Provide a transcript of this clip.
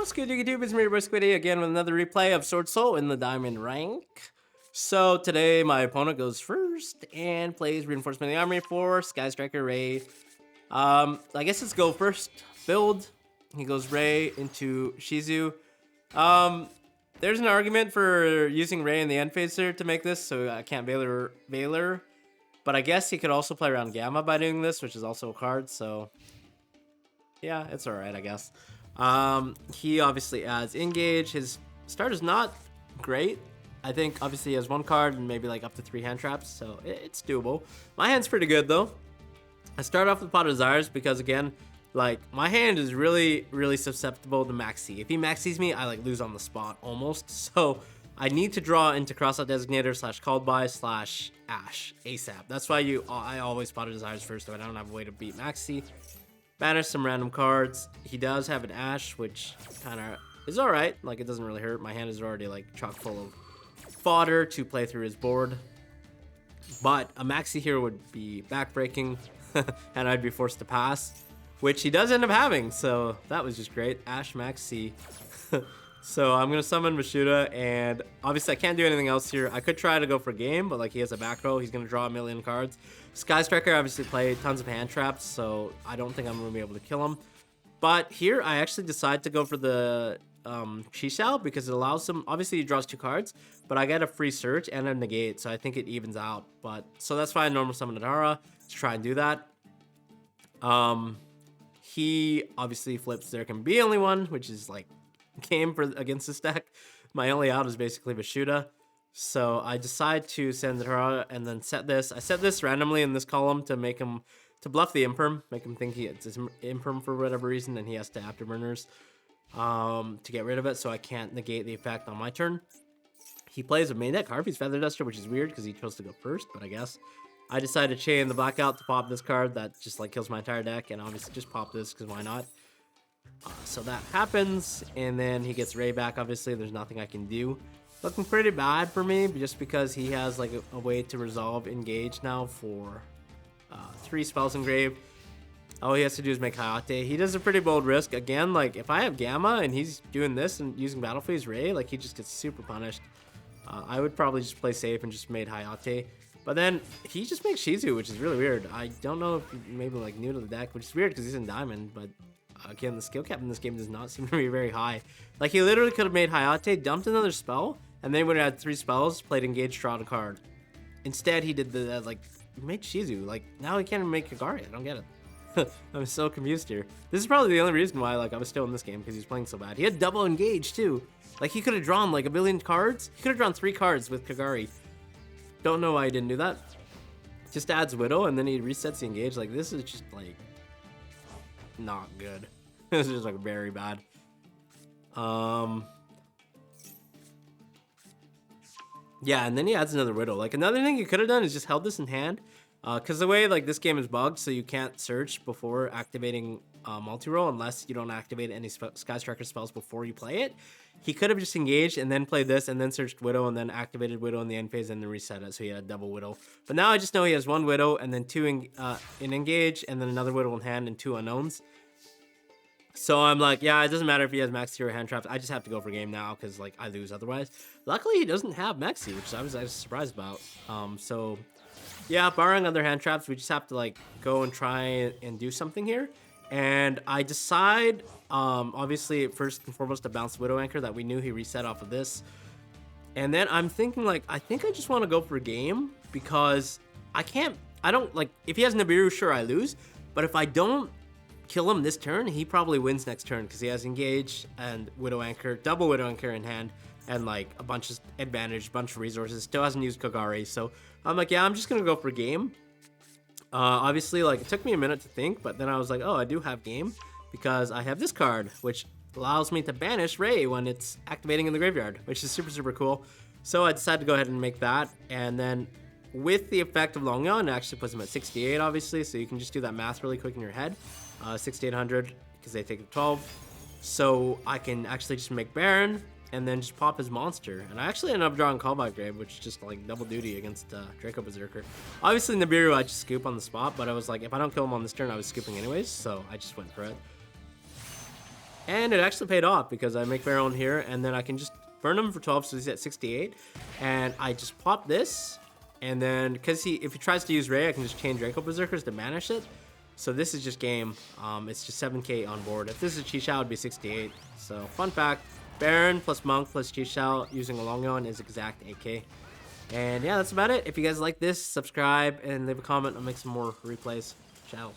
What's good, YouTube? It's me, Squiddy, again with another replay of Swordsoul in the Diamond rank. So today my opponent goes first and plays Reinforcement of the Army for Sky Striker Ray. I guess let's go first build. He goes Ray into Shizu. There's an argument for using Ray in the end phaser to make this, so I can't Baylor. But I guess he could also play around Gamma by doing this, which is also a card, so yeah, it's alright, I guess. He obviously adds Engage. His start is not great. I think obviously he has one card and maybe like up to 3 hand traps, so it's doable. My hand's pretty good though. I start off with Pot of Desires because again, like my hand is really susceptible to Maxi. If he Maxis me, I like lose on the spot almost. So I need to draw into Crossout Designator / Called By / Ash ASAP. That's why I always Pot of Desires first, so I don't have a way to beat Maxi. Banish some random cards. He does have an Ash, which kind of is alright. Like, it doesn't really hurt. My hand is already, like, chock full of fodder to play through his board. But a Maxi here would be backbreaking, and I'd be forced to pass, which he does end up having. So that was just great. Ash Maxi. So I'm going to summon Mashuda, and obviously I can't do anything else here. I could try to go for game, but like he has a back row. He's going to draw a million cards. Sky Striker obviously played tons of hand traps, so I don't think I'm going to be able to kill him. But here I actually decide to go for the Chisao because it allows him, obviously he draws 2 cards, but I get a free search and a negate, so I think it evens out. But so that's why I normal summon Adara to try and do that. He obviously flips There Can Be Only One, which is like game for against this deck. My only out is basically Mashuda. So I decide to send her and then set this. I set this randomly in this column to make him, to bluff the Imperm, make him think it's his Imperm for whatever reason, and he has to Afterburners to get rid of it, so I can't negate the effect on my turn. He plays a main deck Harvey's Feather Duster, which is weird because he chose to go first, but I guess. I decided to chain the Blackout to pop this card that just like kills my entire deck, and obviously just pop this because why not? So that happens, and then he gets Ray back. Obviously, there's nothing I can do. Looking pretty bad for me, just because he has like a way to resolve Engage now for 3 spells engraved. All he has to do is make Hayate. He does a pretty bold risk. Again, like if I have Gamma and he's doing this and using Battle Phase Ray, like he just gets super punished. I would probably just play safe and just made Hayate. But then he just makes Shizu, which is really weird. I don't know if maybe like new to the deck, which is weird because he's in Diamond, but again, the skill cap in this game does not seem to be very high. Like, he literally could have made Hayate, dumped another spell, and then would have had 3 spells, played Engage, drawn a card. Instead, he did the, like, made Shizu. Like, now he can't even make Kagari. I don't get it. I'm so confused here. This is probably the only reason why, like, I was still in this game, because he's playing so bad. He had double Engage, too. Like, he could have drawn, like, a billion cards. He could have drawn 3 cards with Kagari. Don't know why he didn't do that. Just adds Widow, and then he resets the Engage. Like, this is just, like, not good. This is like very bad. Yeah, and then he adds another Widow. Like, another thing you could have done is just held this in hand, because the way like this game is bugged, so you can't search before activating multi-roll unless you don't activate any Sky Striker spells before you play it. He could have just engaged and then played this and then searched Widow and then activated Widow in the end phase and then reset it, so he had a double Widow. But now I just know he has 1 Widow and then 2 in engage and then another Widow in hand and 2 unknowns. So I'm like, yeah, it doesn't matter if he has Maxi or hand traps. I just have to go for game now because like I lose otherwise. Luckily, he doesn't have Maxi, which I was surprised about. So yeah, barring other hand traps, we just have to like go and try and do something here. And I decide, obviously, first and foremost, to bounce Widow Anchor that we knew he reset off of this. And then I'm thinking like, I think I just want to go for game because I don't like, if he has Nibiru, sure, I lose. But if I don't kill him this turn, he probably wins next turn because he has Engage and Widow Anchor, double Widow Anchor in hand, and like a bunch of advantage, bunch of resources. Still hasn't used Kagari, so I'm like, yeah, I'm just gonna go for game. Obviously, like it took me a minute to think, but then I was like, oh, I do have game because I have this card, which allows me to banish Ray when it's activating in the graveyard, which is super cool. So I decided to go ahead and make that, and then with the effect of Long Yawn, it actually puts him at 68, obviously, so you can just do that math really quick in your head. 6,800 because they take 12, so I can actually just make Baron and then just pop his monster, and I actually ended up drawing Callback Grave, which is just like double duty against Draco Berserker. Obviously Nibiru I just scoop on the spot, but I was like, if I don't kill him on this turn, I was scooping anyways, so I just went for it. And it actually paid off because I make Pharaoh here, and then I can just burn him for 12, so he's at 68. And I just pop this, and then because if he tries to use Ray, I can just chain Draco Berserkers to banish it. So this is just game. It's just 7k on board. If this is Chi-Shao, it'd be 68. So fun fact, Baron plus Monk plus Chi-Shao using a Long Yawn is exact 8k. And yeah, that's about it. If you guys like this, subscribe and leave a comment. I'll make some more replays. Ciao.